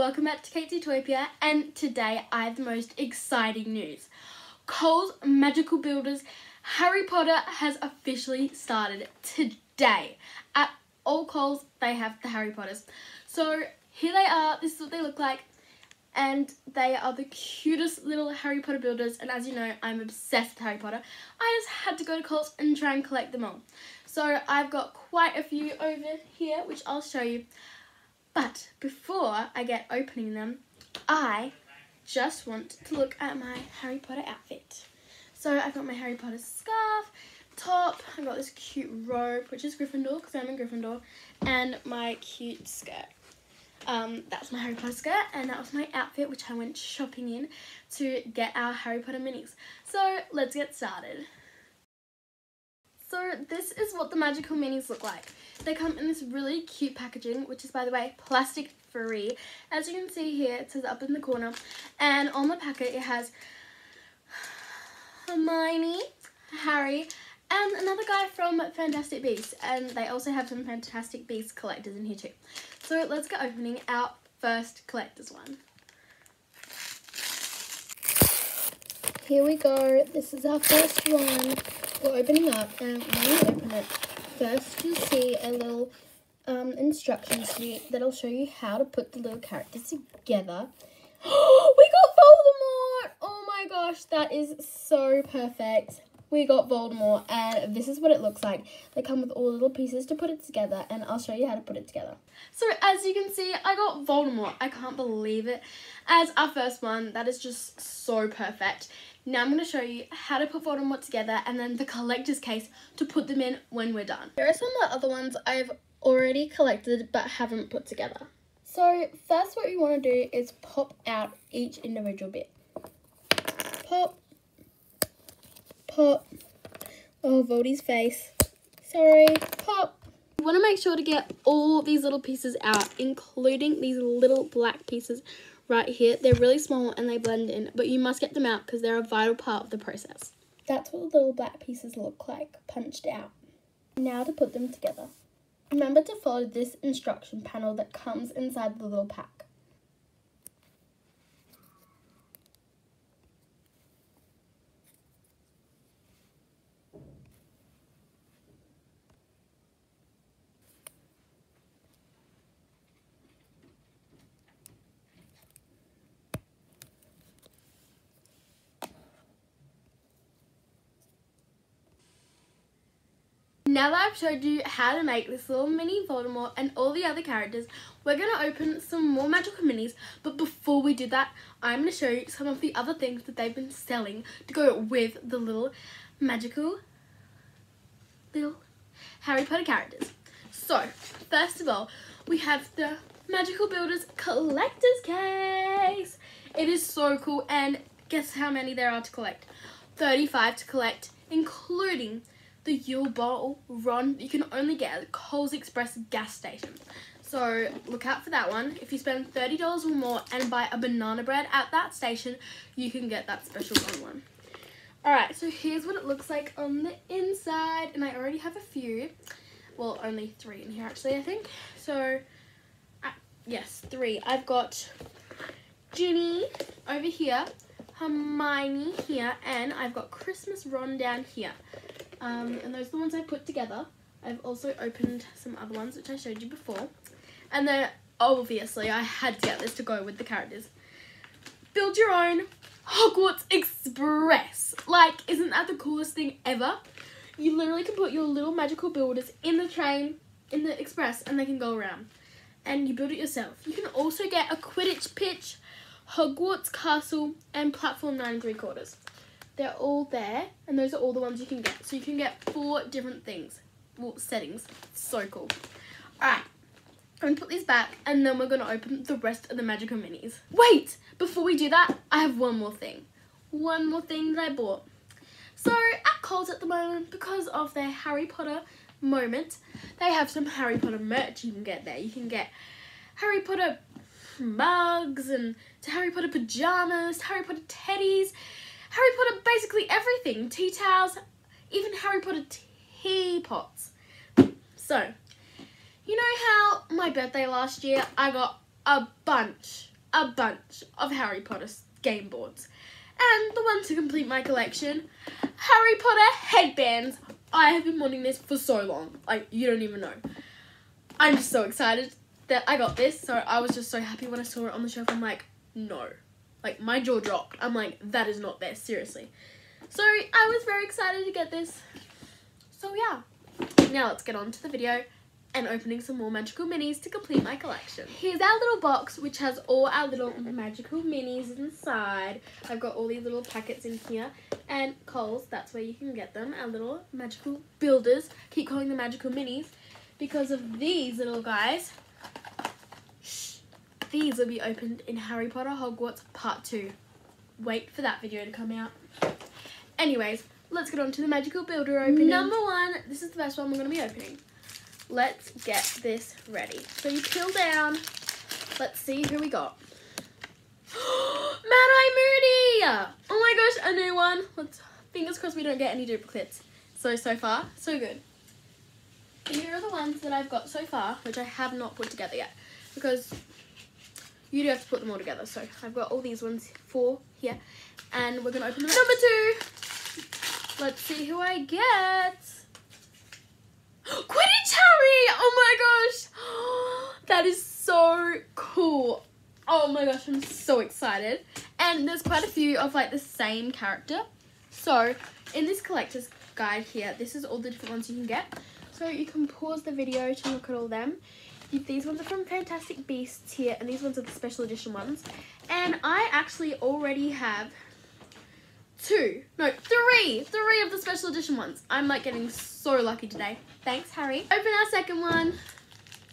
welcome back to KatesYouTOYpia, and today I have the most exciting news. Cole's Magical Builders Harry Potter has officially started today. At all Coles, they have the Harry Potters. So here they are, this is what they look like, and they are the cutest little Harry Potter builders, and as you know, I'm obsessed with Harry Potter. I just had to go to Coles and try and collect them all. So I've got quite a few over here, which I'll show you. But before I get opening them, I just want to look at my Harry Potter outfit. So I've got my Harry Potter scarf, top, I've got this cute robe, which is Gryffindor because I'm in Gryffindor, and my cute skirt. That's my Harry Potter skirt, and that was my outfit which I went shopping in to get our Harry Potter minis. So let's get started. So this is what the magical minis look like. They come in this really cute packaging, which is, by the way, plastic free. As you can see here, it says up in the corner, and on the packet it has Hermione, Harry, and another guy from Fantastic Beasts, and they also have some Fantastic Beasts collectors in here too. So let's get opening our first collector's one. Here we go. This is our first one. We're opening up, and when you open it, first you'll see a little instruction sheet that'll show you how to put the little characters together. We got Voldemort! Oh my gosh, that is so perfect. We got Voldemort, and this is what it looks like. They come with all the little pieces to put it together, and I'll show you how to put it together. So as you can see, I got Voldemort. I can't believe it. As our first one, that is just so perfect. Now I'm going to show you how to put Voldemort together, and then the collector's case to put them in when we're done. Here are some of the other ones I've already collected but haven't put together. So first what you want to do is pop out each individual bit. Pop. Pop. Oh, Voldy's face. Sorry. Pop. You want to make sure to get all these little pieces out, including these little black pieces right here. They're really small and they blend in, but you must get them out because they're a vital part of the process. That's what the little black pieces look like, punched out. Now to put them together. Remember to follow this instruction panel that comes inside the little pack. Now that I've showed you how to make this little mini Voldemort and all the other characters, we're going to open some more magical minis. But before we do that, I'm going to show you some of the other things that they've been selling to go with the little magical little Harry Potter characters. So, first of all, we have the Magical Builders Collector's Case. It is so cool, and guess how many there are to collect? 35 to collect, including the Yule Bottle Ron you can only get at Coles Express gas station. So look out for that one. If you spend $30 or more and buy a banana bread at that station, you can get that special Ron one. Alright, so here's what it looks like on the inside, and I already have a few. Well, only 3 in here actually, I think. So, yes, 3. I've got Ginny over here, Hermione here, and I've got Christmas Ron down here. And those are the ones I put together. I've also opened some other ones which I showed you before. And then, obviously, I had to get this to go with the characters. Build your own Hogwarts Express. Like, isn't that the coolest thing ever? You literally can put your little magical builders in the train, in the express, and they can go around. And you build it yourself. You can also get a Quidditch pitch, Hogwarts Castle, and Platform 9 3/4. They're all there, and those are all the ones you can get. So you can get 4 different things. Well, settings. So cool. Alright, I'm going to put these back, and then we're going to open the rest of the magical minis. Wait! Before we do that, I have one more thing. One more thing that I bought. So, at Coles at the moment, because of their Harry Potter moment, they have some Harry Potter merch you can get there. You can get Harry Potter mugs, and Harry Potter pajamas, Harry Potter teddies, Harry Potter basically everything. Tea towels, even Harry Potter teapots. So, you know how my birthday last year I got a bunch a bunch of Harry Potter game boards. And the one to complete my collection, Harry Potter headbands. I have been wanting this for so long. Like, you don't even know. I'm just so excited that I got this. So I was just so happy when I saw it on the shelf. I'm like, no. Like, my jaw dropped. I'm like, that is not there, seriously. So I was very excited to get this. So yeah. Now let's get on to the video and opening some more magical minis to complete my collection. Here's our little box, which has all our little magical minis inside. I've got all these little packets in here. And Coles, that's where you can get them. Our little magical builders. Keep calling them magical minis because of these little guys. Shh. These will be opened in Harry Potter Hogwarts Part 2. Wait for that video to come out. Anyways, let's get on to the magical builder opening. Number 1, this is the best one we're going to be opening. Let's get this ready. So you peel down. Let's see who we got. Mad-Eye Moody! Oh my gosh, a new one. Fingers crossed we don't get any duplicates. So far, so good. Here are the ones that I've got so far, which I have not put together yet. Because you do have to put them all together. So I've got all these ones, 4 here. And we're going to open them. Number 2. Let's see who I get. Quidditch Harry! Oh my gosh! That is so cool. Oh my gosh, I'm so excited. And there's quite a few of like the same character. So in this collector's guide here, this is all the different ones you can get. So you can pause the video to look at all them. These ones are from Fantastic Beasts here, and these ones are the special edition ones. And I actually already have 3 of the special edition ones. I'm like getting so lucky today. Thanks, Harry. Open our second one.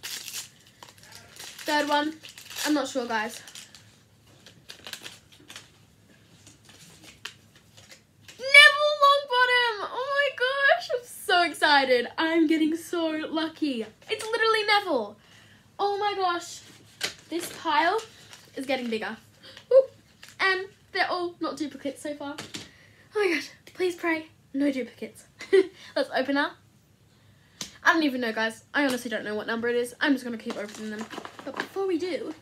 Third one. I'm not sure, guys. Neville Longbottom! Oh my gosh, I'm so excited. I'm getting so lucky. It's literally Neville. Oh my gosh. This pile is getting bigger. Woo. And they're all not duplicates so far. Oh my gosh, please pray, no duplicates. Let's open up. I don't even know, guys. I honestly don't know what number it is. I'm just going to keep opening them. But before we do,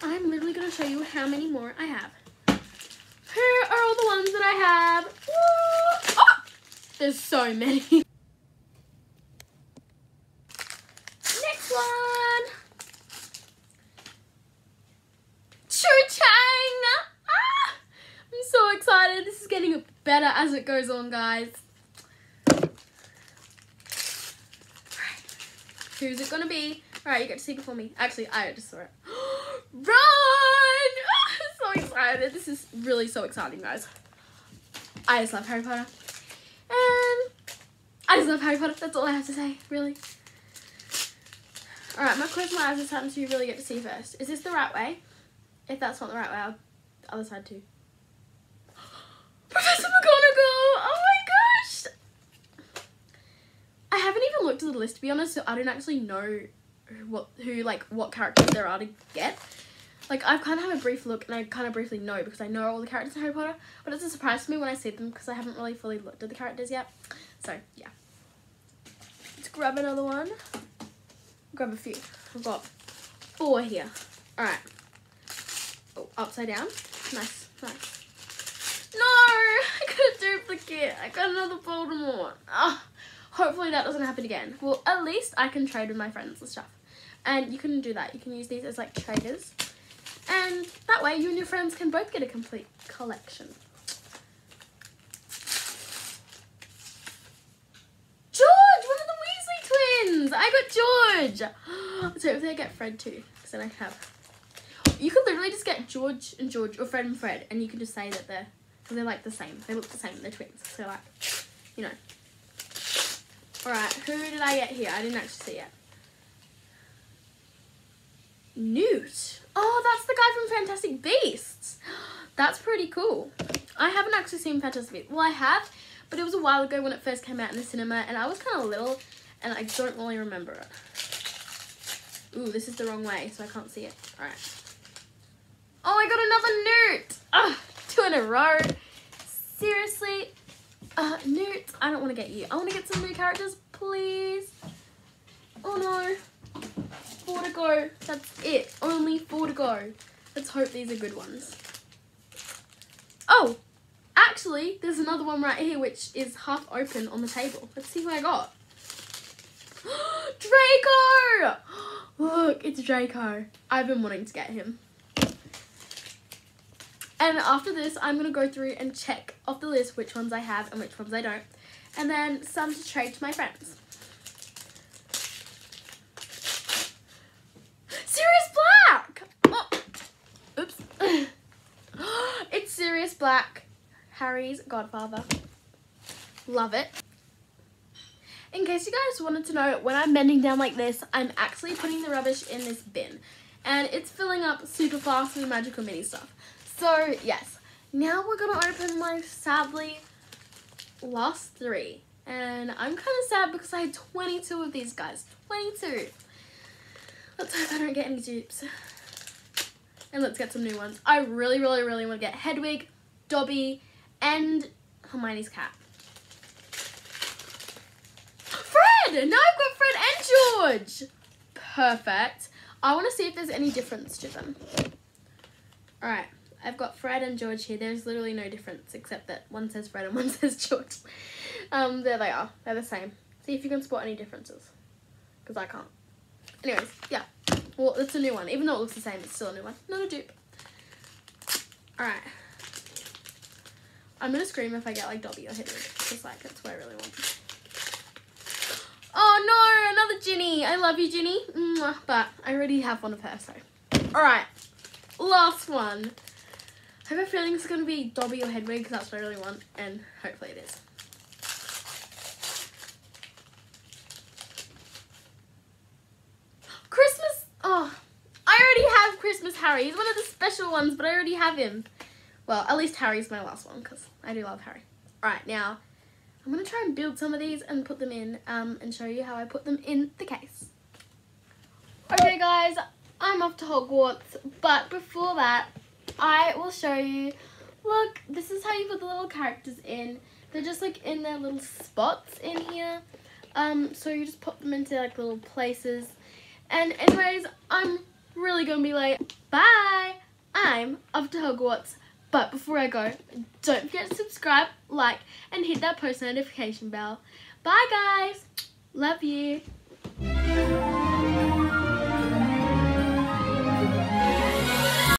I'm literally going to show you how many more I have. Here are all the ones that I have. Woo! Oh! There's so many. Next one. Cho-Chang! Ah! I'm so excited. This is getting better as it goes on, guys. Who's it gonna be? Alright, you get to see it before me. Actually, I just saw it. Run! I'm so excited. This is really so exciting, guys. I just love Harry Potter. And I just love Harry Potter. That's all I have to say, really. Alright, I'm gonna close my eyes this time so you really get to see first. Is this the right way? If that's not the right way, I'll other side too. Professor McGonagall! Oh my gosh! I haven't even looked at the list, to be honest, so I don't actually know what characters there are to get. Like, I've kind of had a brief look, and I kind of briefly know because I know all the characters in Harry Potter, but it's a surprise to me when I see them because I haven't really fully looked at the characters yet. So, yeah. Let's grab another one. Grab a few. I've got 4 here. Alright. Oh, upside down. Nice, nice. No! I got a duplicate. I got another Voldemort. Ah. Hopefully that doesn't happen again. Well, at least I can trade with my friends and stuff. And you can do that. You can use these as like traders. And that way you and your friends can both get a complete collection. George! One of the Weasley twins! I got George! So hopefully I get Fred too. Because then I have... You could literally just get George and George, or Fred and Fred, and you can just say that they're like the same. They look the same. They're twins. So like, you know. Alright, who did I get here? I didn't actually see it. Newt. Oh, that's the guy from Fantastic Beasts. That's pretty cool. I haven't actually seen Fantastic Beasts. Well, I have, but it was a while ago when it first came out in the cinema, and I was kind of little, and I don't really remember it. Ooh, this is the wrong way, so I can't see it. Alright. Oh, I got another Newt. Ugh, 2 in a row. Seriously. Newt, I don't want to get you. I want to get some new characters, please. Oh no. 4 to go. That's it. Only 4 to go. Let's hope these are good ones. Oh, actually, there's another one right here which is half open on the table. Let's see what I got. Draco! Look, it's Draco. I've been wanting to get him. And after this, I'm going to go through and check off the list which ones I have and which ones I don't. And then some to trade to my friends. Sirius Black! Oh. Oops. It's Sirius Black, Harry's godfather. Love it. In case you guys wanted to know, when I'm bending down like this, I'm actually putting the rubbish in this bin. And it's filling up super fast with magical mini stuff. So, yes. Now we're going to open my, sadly, last 3. And I'm kind of sad because I had 22 of these guys. 22. Let's hope I don't get any dupes. And let's get some new ones. I really, really, really want to get Hedwig, Dobby, and Hermione's cat. Fred! Now I've got Fred and George! Perfect. I want to see if there's any difference to them. Alright, I've got Fred and George here. There's literally no difference except that one says Fred and one says George. There they are. They're the same. See if you can spot any differences. Because I can't. Anyways, yeah. Well, it's a new one. Even though it looks the same, it's still a new one. Not a dupe. Alright. I'm going to scream if I get like Dobby or Hedwig. Because like, that's what I really want. Oh no, another Ginny. I love you, Ginny. Mwah. But I already have one of her, so. Alright. Last one. I have a feeling it's going to be Dobby or Hedwig because that's what I really want. And hopefully it is. Christmas. Oh, I already have Christmas Harry. He's one of the special ones, but I already have him. Well, at least Harry's my last one because I do love Harry. Alright, now I'm going to try and build some of these and put them in and show you how I put them in the case. Okay guys, I'm off to Hogwarts, but before that, I will show you, look, this is how you put the little characters in. They're just like in their little spots in here. So you just put them into like little places. And anyways, I'm really going to be late. Bye! I'm off to Hogwarts. But before I go, don't forget to subscribe, like, and hit that post notification bell. Bye guys! Love you!